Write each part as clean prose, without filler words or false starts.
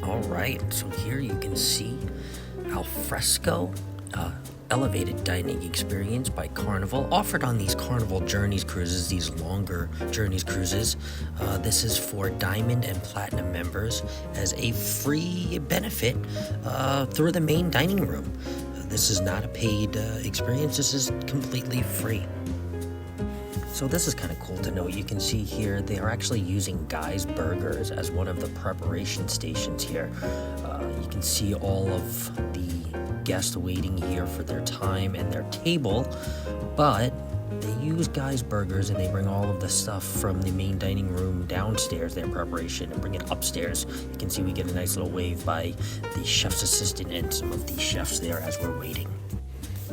All right, so here you can see Al Fresco elevated dining experience by Carnival, offered on these Carnival Journeys cruises, these longer Journeys cruises. This is for Diamond and Platinum members as a free benefit through the main dining room. This is not a paid experience. This is completely free. So this is kind of cool to know. You can see here they are actually using Guy's Burgers as one of the preparation stations here. You can see all of the guests waiting here for their time and their table, but they use Guy's Burgers and they bring all of the stuff from the main dining room downstairs, their preparation, and bring it upstairs. You can see we get a nice little wave by the chef's assistant and some of the chefs there as we're waiting.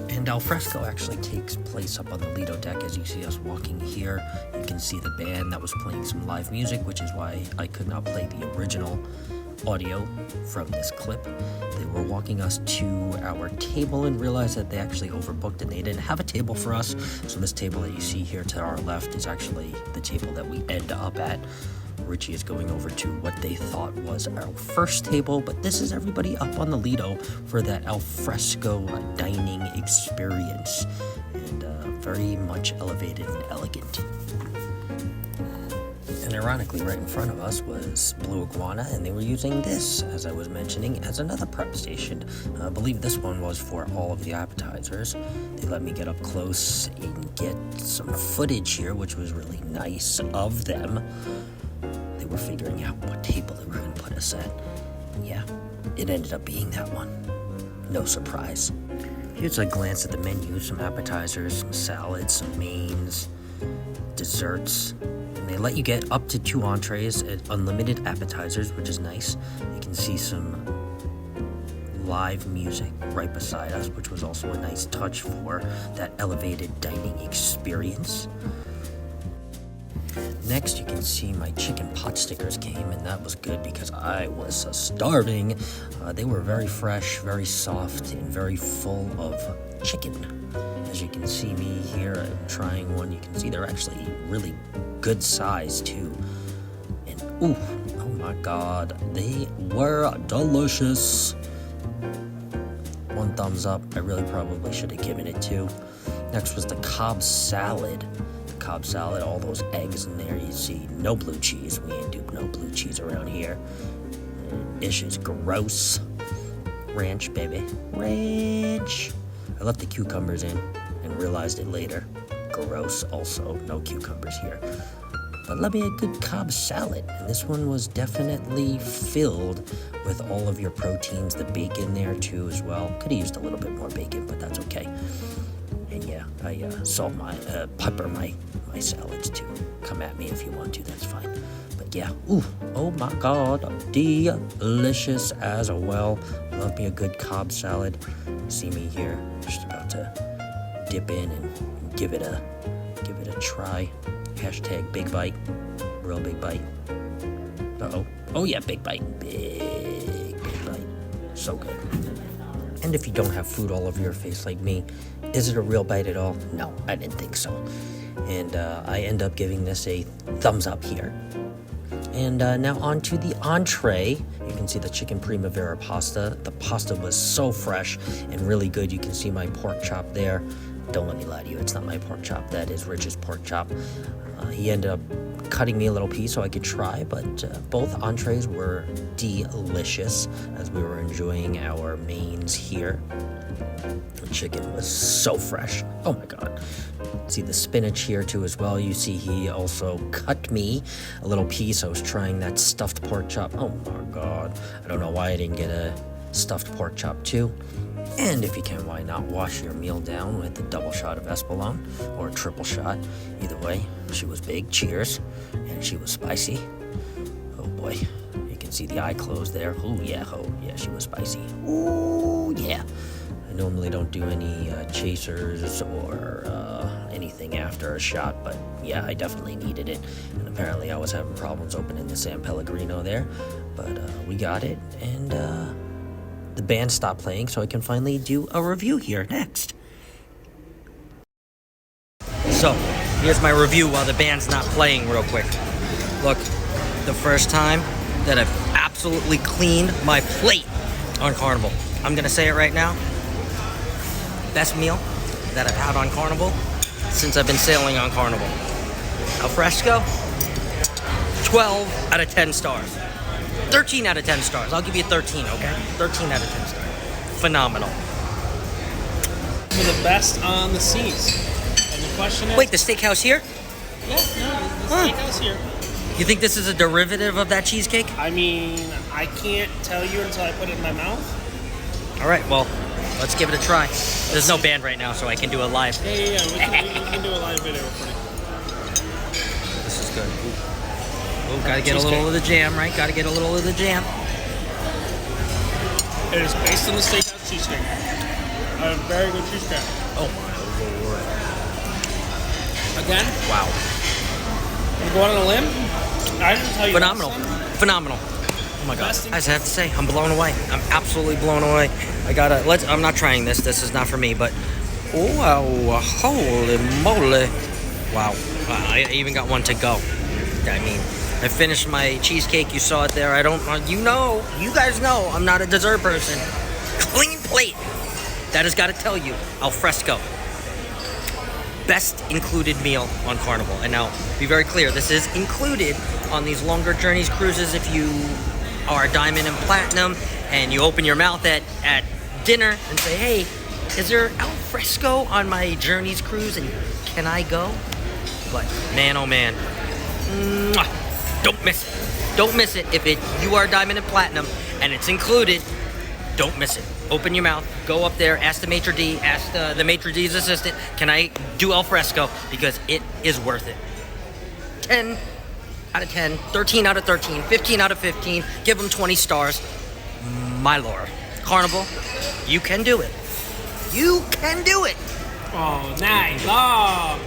And Al Fresco actually takes place up on the Lido deck. As you see us walking here, you can see the band that was playing some live music, which is why I could not play the original audio from this clip. They were walking us to our table and realized that they actually overbooked and they didn't have a table for us. So this table that you see here to our left is actually the table that we end up at. Richie is going over to what they thought was our first table, but this is everybody up on the Lido for that al fresco dining experience, and very much elevated and elegant. And ironically, right in front of us was Blue Iguana, and they were using this, as I was mentioning, as another prep station. I believe this one was for all of the appetizers. They let me get up close and get some footage here, which was really nice of them. They were figuring out what table they were going to put us at. Yeah, it ended up being that one. No surprise. Here's a glance at the menu. Some appetizers, some salads, some mains, desserts. And they let you get up to 2 entrees at unlimited appetizers, which is nice. You can see some live music right beside us, which was also a nice touch for that elevated dining experience. Next, you can see my chicken pot stickers came, and that was good because I was starving. They were very fresh, very soft, and very full of chicken. As you can see me here, I'm trying one. You can see they're actually really good size too. And ooh, oh my God, they were delicious. 1 thumbs up. I really probably should have given it 2. Next was the Cobb salad. Cobb salad, all those eggs in there. You see no blue cheese. We ain't do no blue cheese around here. Dish is gross. Ranch, baby. Ranch. I left the cucumbers in and realized it later. Gross also. No cucumbers here. But love me a good Cobb salad. And this one was definitely filled with all of your proteins. The bacon there too as well. Could have used a little bit more bacon, but that's okay. And yeah, I salt my, pepper my salads too. Come at me if you want to, that's fine. But yeah, ooh, oh my God, delicious as well. Love me a good Cobb salad. See me here, just about to dip in and give it a try. Hashtag big bite, real big bite. Uh-oh, oh yeah, big bite, big bite. So good. And if you don't have food all over your face like me, is it a real bite at all? No, I didn't think so. And I end up giving this a thumbs up here. And now on to the entree. You can see the chicken primavera pasta. The pasta was so fresh and really good. You can see my pork chop there. Don't let me lie to you, it's not my pork chop. That is Rich's pork chop. He ended up cutting me a little piece so I could try, but both entrees were delicious as we were enjoying our mains here. The chicken was so fresh. Oh my God. See the spinach here too as well. You see he also cut me a little piece. I was trying that stuffed pork chop. Oh my God. I don't know why I didn't get a stuffed pork chop too. And if you can, why not wash your meal down with a double shot of Espolon or a triple shot. Either way, she was big. Cheers. And she was spicy. Oh boy. You can see the eye closed there. Oh yeah, she was spicy. Ooh yeah. I normally don't do any chasers or anything after a shot, but yeah, I definitely needed it. And apparently I was having problems opening the San Pellegrino there, but we got it, and the band stopped playing, so I can finally do a review here next. So, here's my review while the band's not playing real quick. Look, the first time that I've absolutely absolutely cleaned my plate on Carnival. I'm gonna say it right now. Best meal that I've had on Carnival since I've been sailing on Carnival. Al Fresco, 12 out of 10 stars. 13 out of 10 stars. I'll give you 13, okay? 13 out of 10 stars. Phenomenal. For the best on the seas. And the question is... Wait, the steakhouse here? Yeah, no, the steakhouse here. You think this is a derivative of that cheesecake? I mean, I can't tell you until I put it in my mouth. All right, well, let's give it a try. There's no band right now, so I can do a live. Yeah. We can do a live video for you. This is good. Ooh, gotta get a little of the jam, right? Gotta get a little of the jam. It is based on the steakhouse cheesecake. A very good cheesecake. Oh my lord. Again? Wow. You go out on a limb? I didn't tell you. Phenomenal. Oh my god. I just have to say, I'm blown away. I'm absolutely blown away. I'm not trying this. This is not for me, but wow, holy moly. Wow. I even got one to go. I mean, I finished my cheesecake. You saw it there. You guys know I'm not a dessert person. Clean plate. That has got to tell you, al fresco. Best included meal on Carnival. And now, be very clear, this is included on these longer journeys cruises if you are Diamond and Platinum and you open your mouth at dinner and say, hey, is there al fresco on my journeys cruise and can I go? But man, oh man, don't miss it. Don't miss it. If you are Diamond and Platinum and it's included, don't miss it. Open your mouth, go up there, ask the maitre d', ask the maitre d's assistant, can I do al fresco? Because it is worth it. 10 out of 10, 13 out of 13, 15 out of 15, give them 20 stars. My lord. Carnival, you can do it. You can do it. All night long.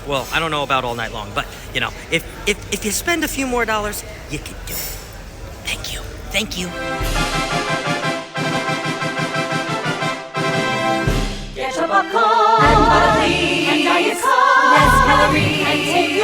Well, I don't know about all night long, but, you know, if you spend a few more dollars, you can do it. Thank you. Thank you. Get your popcorn and Diet Coke, less calories, and take